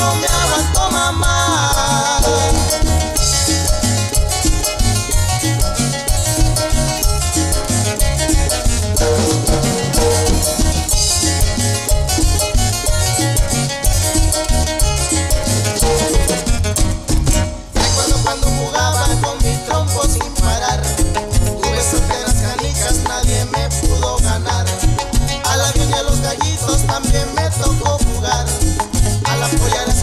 no me aguanto, mamá. Cuando jugaba con mi trompo sin parar, tuve suerte en las canicas, nadie me pudo ganar. A la viña y a los gallitos también me tocó jugar. A la polla, a las